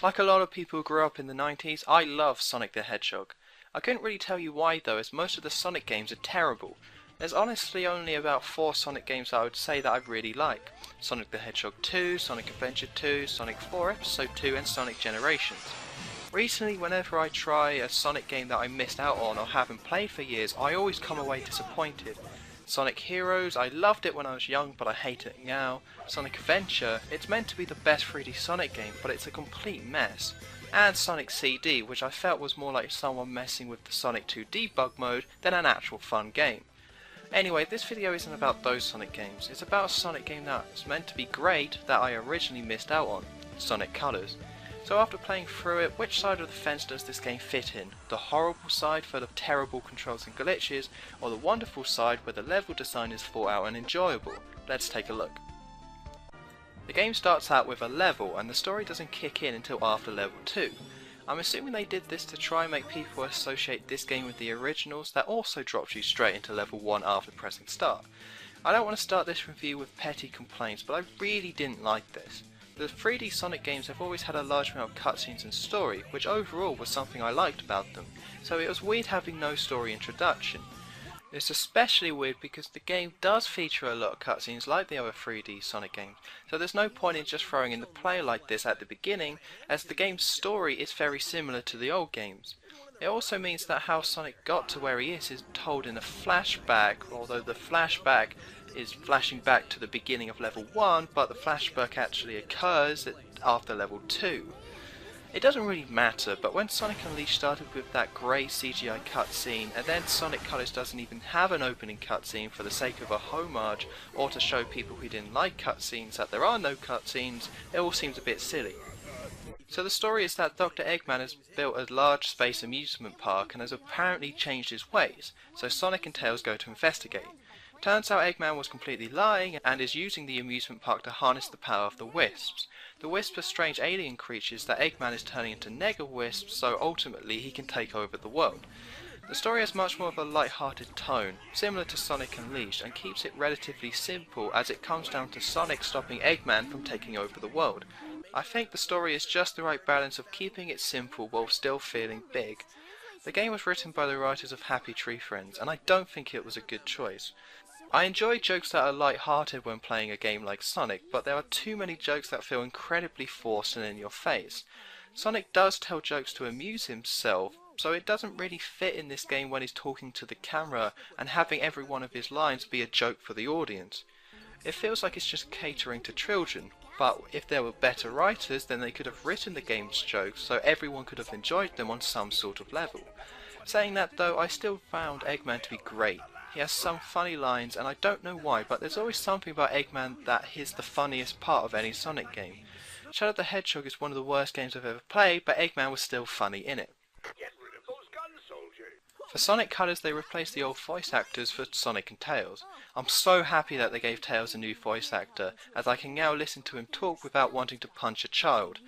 Like a lot of people who grew up in the 90s, I love Sonic the Hedgehog. I couldn't really tell you why though, as most of the Sonic games are terrible. There's honestly only about 4 Sonic games I would say that I really like. Sonic the Hedgehog 2, Sonic Adventure 2, Sonic 4 Episode 2 and Sonic Generations. Recently, whenever I try a Sonic game that I missed out on or haven't played for years, I always come away disappointed. Sonic Heroes, I loved it when I was young, but I hate it now. Sonic Adventure, it's meant to be the best 3D Sonic game, but it's a complete mess. And Sonic CD, which I felt was more like someone messing with the Sonic 2 debug mode than an actual fun game. Anyway, this video isn't about those Sonic games, it's about a Sonic game that's meant to be great that I originally missed out on, Sonic Colors. So after playing through it, which side of the fence does this game fit in? The horrible side full of terrible controls and glitches, or the wonderful side where the level design is thought out and enjoyable? Let's take a look. The game starts out with a level and the story doesn't kick in until after level 2. I'm assuming they did this to try and make people associate this game with the originals that also drops you straight into level 1 after pressing start. I don't want to start this review with petty complaints, but I really didn't like this. The 3D Sonic games have always had a large amount of cutscenes and story, which overall was something I liked about them, so it was weird having no story introduction. It's especially weird because the game does feature a lot of cutscenes like the other 3D Sonic games, so there's no point in just throwing in the player like this at the beginning, as the game's story is very similar to the old games. It also means that how Sonic got to where he is told in a flashback, although the flashback is flashing back to the beginning of level 1, but the flashback actually occurs after level 2. It doesn't really matter, but when Sonic Unleashed started with that grey CGI cutscene, and then Sonic Colors doesn't even have an opening cutscene for the sake of a homage, or to show people who didn't like cutscenes that there are no cutscenes, it all seems a bit silly. So the story is that Dr. Eggman has built a large space amusement park and has apparently changed his ways, so Sonic and Tails go to investigate. Turns out Eggman was completely lying and is using the amusement park to harness the power of the Wisps. The Wisps are strange alien creatures that Eggman is turning into Nega-Wisps, so ultimately he can take over the world. The story has much more of a light-hearted tone, similar to Sonic Unleashed, and keeps it relatively simple as it comes down to Sonic stopping Eggman from taking over the world. I think the story is just the right balance of keeping it simple while still feeling big. The game was written by the writers of Happy Tree Friends, and I don't think it was a good choice. I enjoy jokes that are light-hearted when playing a game like Sonic, but there are too many jokes that feel incredibly forced and in your face. Sonic does tell jokes to amuse himself, so it doesn't really fit in this game when he's talking to the camera and having every one of his lines be a joke for the audience. It feels like it's just catering to children, but if there were better writers then they could have written the game's jokes so everyone could have enjoyed them on some sort of level. Saying that though, I still found Eggman to be great. He has some funny lines and I don't know why, but there's always something about Eggman that is the funniest part of any Sonic game. Shadow the Hedgehog is one of the worst games I've ever played, but Eggman was still funny in it. For Sonic Colors they replaced the old voice actors for Sonic and Tails. I'm so happy that they gave Tails a new voice actor, as I can now listen to him talk without wanting to punch a child.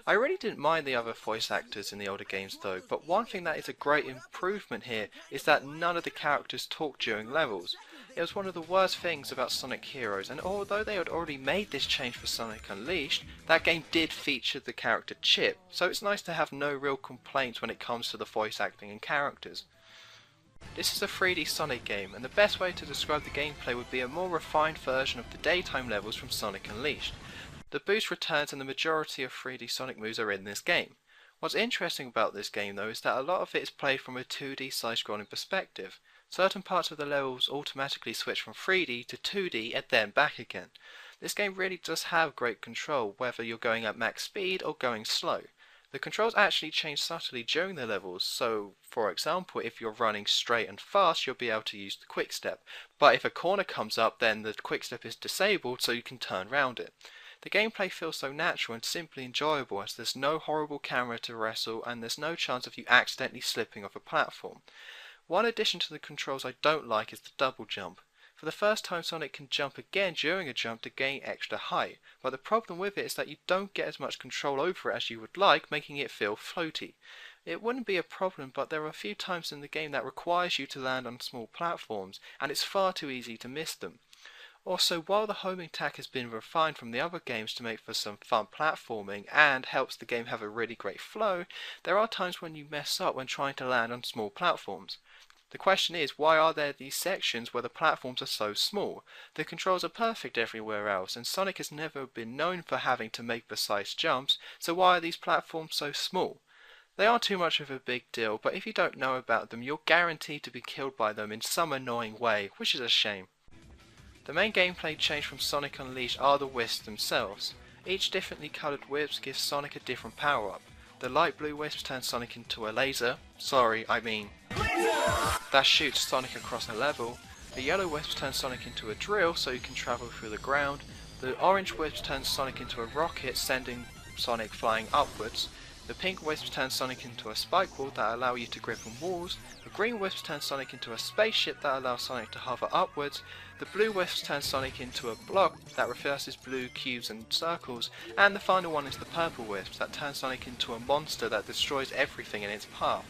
I really didn't mind the other voice actors in the older games though, but one thing that is a great improvement here is that none of the characters talk during levels. It was one of the worst things about Sonic Heroes, and although they had already made this change for Sonic Unleashed, that game did feature the character Chip, so it's nice to have no real complaints when it comes to the voice acting and characters. This is a 3D Sonic game, and the best way to describe the gameplay would be a more refined version of the daytime levels from Sonic Unleashed. The boost returns and the majority of 3D Sonic moves are in this game. What's interesting about this game though is that a lot of it is played from a 2D side-scrolling perspective. Certain parts of the levels automatically switch from 3D to 2D and then back again. This game really does have great control, whether you're going at max speed or going slow. The controls actually change subtly during the levels, so for example if you're running straight and fast you'll be able to use the quick step, but if a corner comes up then the quick step is disabled so you can turn around it. The gameplay feels so natural and simply enjoyable as there's no horrible camera to wrestle and there's no chance of you accidentally slipping off a platform. One addition to the controls I don't like is the double jump. For the first time Sonic can jump again during a jump to gain extra height, but the problem with it is that you don't get as much control over it as you would like, making it feel floaty. It wouldn't be a problem, but there are a few times in the game that requires you to land on small platforms, and it's far too easy to miss them. Also, while the homing attack has been refined from the other games to make for some fun platforming and helps the game have a really great flow, there are times when you mess up when trying to land on small platforms. The question is, why are there these sections where the platforms are so small? The controls are perfect everywhere else, and Sonic has never been known for having to make precise jumps, so why are these platforms so small? They aren't too much of a big deal, but if you don't know about them, you're guaranteed to be killed by them in some annoying way, which is a shame. The main gameplay change from Sonic Unleashed are the wisps themselves. Each differently coloured wisp gives Sonic a different power-up. The light blue wisp turns Sonic into a laser, that shoots Sonic across a level. The yellow wisp turns Sonic into a drill so you can travel through the ground. The orange wisp turns Sonic into a rocket, sending Sonic flying upwards. The pink wisps turn Sonic into a spike wall that allow you to grip on walls. The green wisps turn Sonic into a spaceship that allows Sonic to hover upwards. The blue wisps turn Sonic into a block that reverses blue cubes and circles. And the final one is the purple wisps that turn Sonic into a monster that destroys everything in its path.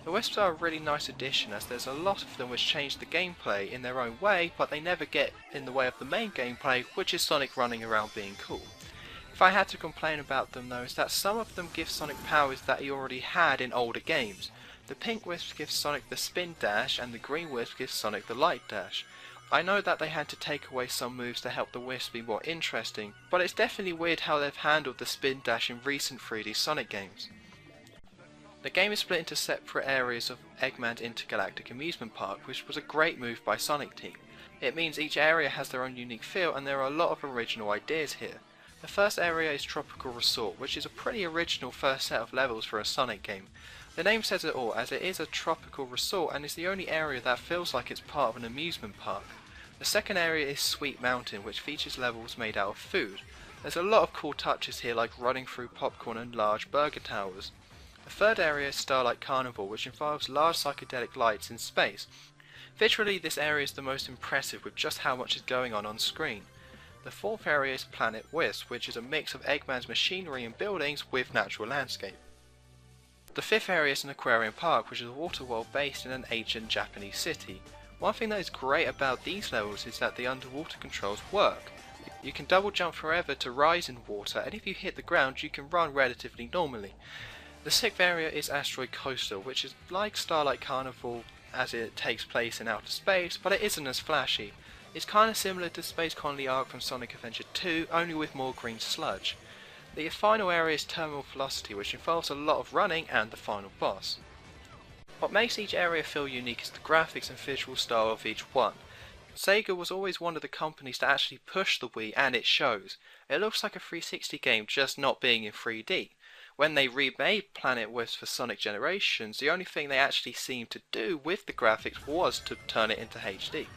The wisps are a really nice addition as there's a lot of them which change the gameplay in their own way, but they never get in the way of the main gameplay, which is Sonic running around being cool. If I had to complain about them though, is that some of them give Sonic powers that he already had in older games. The pink wisp gives Sonic the spin dash and the green wisp gives Sonic the light dash. I know that they had to take away some moves to help the wisp be more interesting, but it's definitely weird how they've handled the spin dash in recent 3D Sonic games. The game is split into separate areas of Eggman's Intergalactic Amusement Park, which was a great move by Sonic Team. It means each area has their own unique feel and there are a lot of original ideas here. The first area is Tropical Resort, which is a pretty original first set of levels for a Sonic game. The name says it all, as it is a tropical resort and is the only area that feels like it's part of an amusement park. The second area is Sweet Mountain, which features levels made out of food. There's a lot of cool touches here, like running through popcorn and large burger towers. The third area is Starlight Carnival, which involves large psychedelic lights in space. Visually, this area is the most impressive with just how much is going on screen. The fourth area is Planet Wisp, which is a mix of Eggman's machinery and buildings with natural landscape. The fifth area is an aquarium park, which is a water world based in an ancient Japanese city. One thing that is great about these levels is that the underwater controls work. You can double jump forever to rise in water, and if you hit the ground you can run relatively normally. The sixth area is Asteroid Coaster, which is like Starlight Carnival as it takes place in outer space, but it isn't as flashy. It's kinda similar to Space Colony Arc from Sonic Adventure 2, only with more green sludge. The final area is Terminal Velocity, which involves a lot of running and the final boss. What makes each area feel unique is the graphics and visual style of each one. Sega was always one of the companies to actually push the Wii, and it shows. It looks like a 360 game, just not being in 3D. When they remade Planet Wisp for Sonic Generations, the only thing they actually seemed to do with the graphics was to turn it into HD.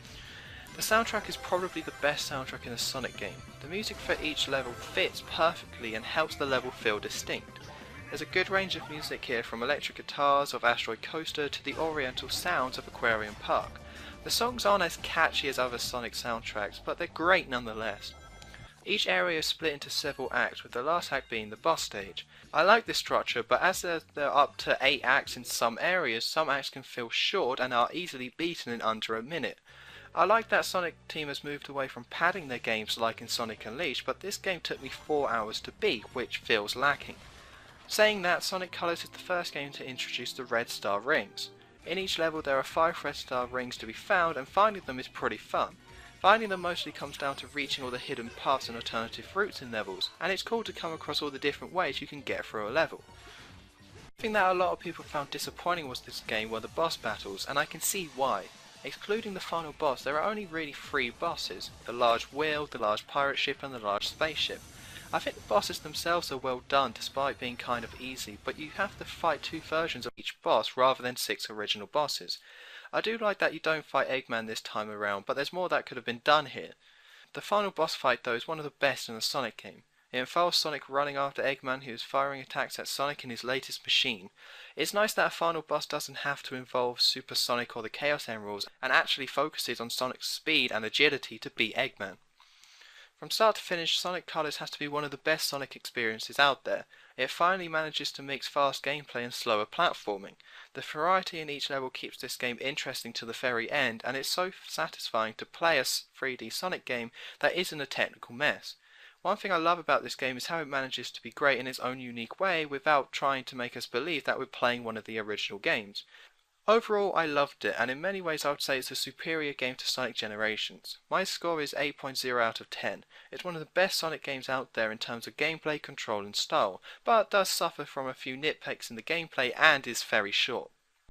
The soundtrack is probably the best soundtrack in a Sonic game. The music for each level fits perfectly and helps the level feel distinct. There's a good range of music here, from electric guitars of Asteroid Coaster to the oriental sounds of Aquarium Park. The songs aren't as catchy as other Sonic soundtracks, but they're great nonetheless. Each area is split into several acts, with the last act being the boss stage. I like this structure, but as there are up to 8 acts in some areas, some acts can feel short and are easily beaten in under a minute. I like that Sonic Team has moved away from padding their games like in Sonic Unleashed, but this game took me 4 hours to beat, which feels lacking. Saying that, Sonic Colors is the first game to introduce the Red Star Rings. In each level there are 5 Red Star Rings to be found, and finding them is pretty fun. Finding them mostly comes down to reaching all the hidden paths and alternative routes in levels, and it's cool to come across all the different ways you can get through a level. The thing that a lot of people found disappointing was this game were the boss battles, and I can see why. Excluding the final boss, there are only really 3 bosses: the large wheel, the large pirate ship and the large spaceship. I think the bosses themselves are well done despite being kind of easy, but you have to fight 2 versions of each boss rather than 6 original bosses. I do like that you don't fight Eggman this time around, but there's more that could have been done here. The final boss fight though is one of the best in a Sonic game. It involves Sonic running after Eggman, who is firing attacks at Sonic in his latest machine. It's nice that a final boss doesn't have to involve Super Sonic or the Chaos Emeralds, and actually focuses on Sonic's speed and agility to beat Eggman. From start to finish, Sonic Colors has to be one of the best Sonic experiences out there. It finally manages to mix fast gameplay and slower platforming. The variety in each level keeps this game interesting to the very end, and it's so satisfying to play a 3D Sonic game that isn't a technical mess. One thing I love about this game is how it manages to be great in its own unique way without trying to make us believe that we're playing one of the original games. Overall, I loved it, and in many ways I would say it's a superior game to Sonic Generations. My score is 8.0 out of 10. It's one of the best Sonic games out there in terms of gameplay, control and style, but does suffer from a few nitpicks in the gameplay and is very short.